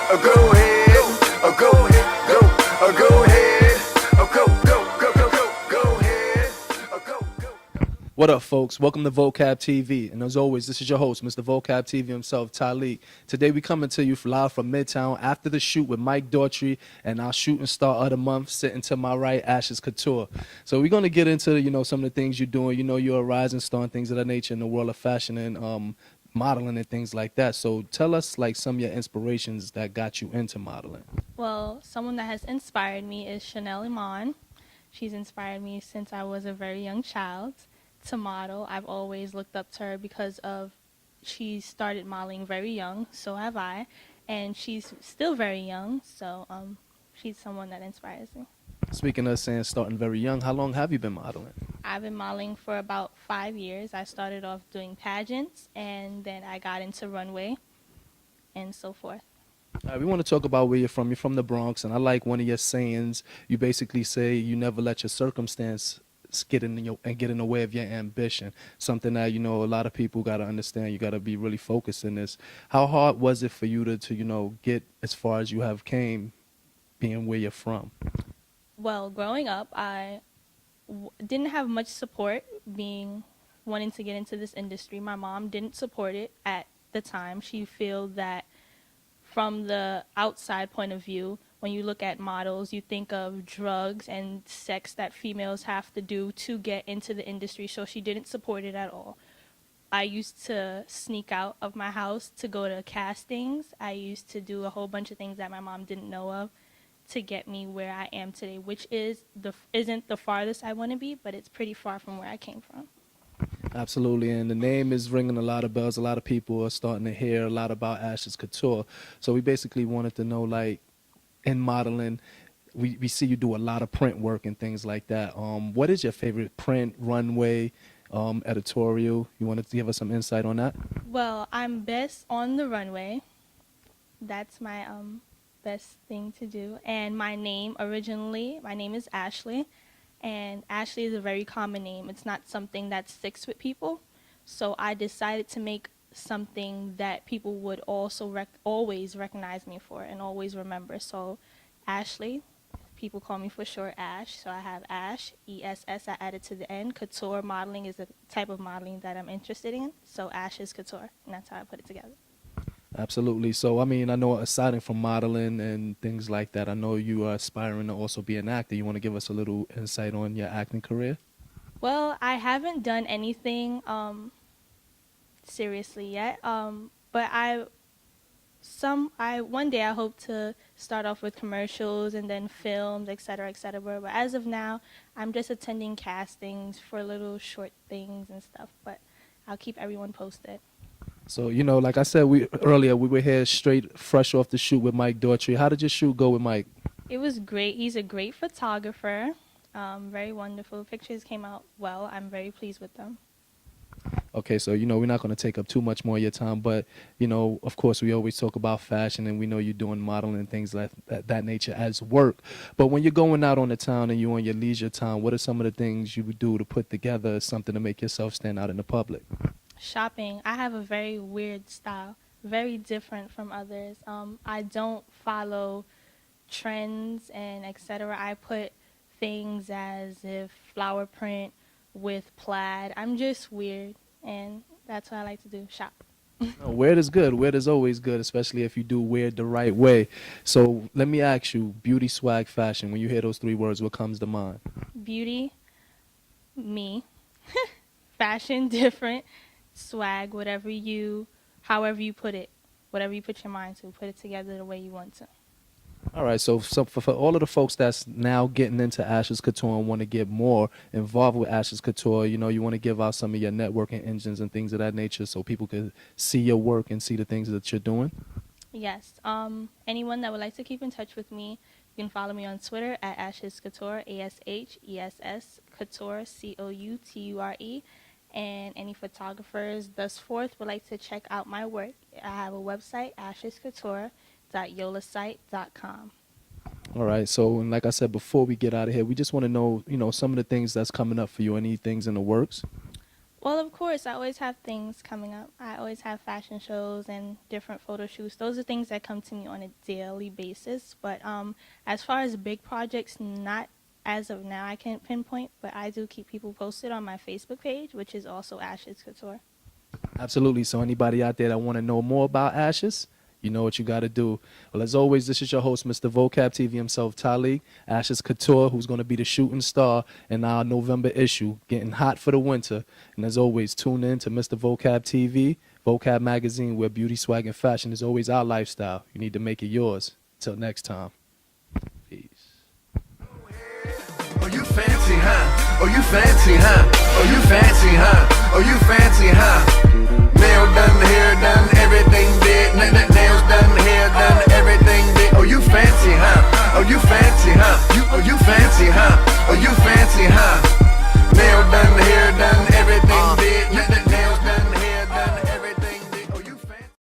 Go ahead, go ahead, go ahead, go ahead, go. What up, folks? Welcome to Vocab TV. And as always, this is your host, Mr. Vocab TV himself, Talik. Today, we coming to you live from Midtown after the shoot with Mike Daughtry and our shooting star of the month, sitting to my right, Ashess Couture. So we're going to get into, some of the things you're doing. You're a rising star and things of that nature in the world of fashion and modeling and things like that. So tell us, some of your inspirations that got you into modeling. Well, someone that has inspired me is Chanel Iman. She's inspired me since I was a very young child to model. I've always looked up to her because she started modeling very young, so have I, and she's still very young, so she's someone that inspires me. Speaking of saying starting very young, how long have you been modeling? I've been modeling for about 5 years. I started off doing pageants, and then I got into runway and so forth. All right, we want to talk about where you're from. You're from the Bronx, and I like one of your sayings. You basically say you never let your circumstance get in the way of your ambition. Something that a lot of people got to understand. You got to be really focused in this. How hard was it for you to get as far as you have came, being where you're from? Well, growing up, I didn't have much support wanting to get into this industry. My mom didn't support it at the time. She felt that from the outside point of view, when you look at models, you think of drugs and sex that females have to do to get into the industry, so she didn't support it at all. I used to sneak out of my house to go to castings. I used to do a whole bunch of things that my mom didn't know of to get me where I am today, which isn't the farthest I want to be, but it's pretty far from where I came from. Absolutely, and the name is ringing a lot of bells. A lot of people are starting to hear a lot about Ashess Couture. So we basically wanted to know, in modeling, we see you do a lot of print work and things like that. What is your favorite print, runway, editorial? You wanted to give us some insight on that? Well, I'm best on the runway. That's my best thing to do. And my name is Ashley. And Ashley is a very common name. It's not something that sticks with people. So I decided to make something that people would also always recognize me for and always remember. So Ashley, people call me for short Ash. So I have Ash, E-S-S, I added to the end. Couture modeling is a type of modeling that I'm interested in. So Ashess Couture, and that's how I put it together. Absolutely. So, I know aside from modeling and things like that, I know you are aspiring to also be an actor. You want to give us a little insight on your acting career? Well, I haven't done anything seriously yet, but one day I hope to start off with commercials and then films, etc., etc. But as of now, I'm just attending castings for little short things and stuff, but I'll keep everyone posted. So, like I said earlier, we were here fresh off the shoot with Mike Daughtry. How did your shoot go with Mike? It was great. He's a great photographer. Very wonderful. Pictures came out well. I'm very pleased with them. Okay, so, we're not going to take up too much more of your time, but, of course, we always talk about fashion, and we know you're doing modeling and things like that nature as work. But when you're going out on the town and you're on your leisure time, what are some of the things you would do to put together something to make yourself stand out in the public? Shopping. I have a very weird style, very different from others. I don't follow trends and etc. I put things as if flower print with plaid. I'm just weird, and that's what I like to do, shop. No, weird is good. Weird is always good, especially if you do weird the right way. So let me ask you, beauty, swag, fashion, when you hear those three words, what comes to mind? Beauty, me, fashion, different, swag, however you put it, whatever you put your mind to, put it together the way you want to. All right, so for all of the folks that's now getting into Ashess Couture and want to get more involved with Ashess Couture, you want to give out some of your networking engines and things of that nature so people can see your work and see the things that you're doing? Yes. Anyone that would like to keep in touch with me, you can follow me on Twitter at Ashess Couture, A-S-H-E-S-S, Couture, C-O-U-T-U-R-E. And any photographers thus forth would like to check out my work, I have a website, ashesscouture.yolasite.com. All right, so and like I said before we get out of here, we just want to know, some of the things that's coming up for you. Any things in the works? Well, of course, I always have things coming up. I always have fashion shows and different photo shoots. Those are things that come to me on a daily basis. But as far as big projects, not as of now I can't pinpoint, but I do keep people posted on my Facebook page, which is also Ashess Couture. Absolutely. So anybody out there that want to know more about Ashess, you know what you got to do. Well, as always, this is your host, Mr. Vocab TV himself, Talik, Ashess Couture, who's going to be the shooting star in our November issue, getting hot for the winter. And as always, tune in to Mr. Vocab TV, Vocab Magazine, where beauty, swag, and fashion is always our lifestyle. You need to make it yours. Till next time. Peace. Oh, you fancy, huh? Oh, you fancy, huh? Oh, you fancy, huh? Oh, you fancy, huh? Nail done, hair done, everything did. Nails done, hair done, everything did. Oh, you fancy, huh? Oh, you fancy, huh? Oh, you fancy, huh? Oh, you fancy, huh?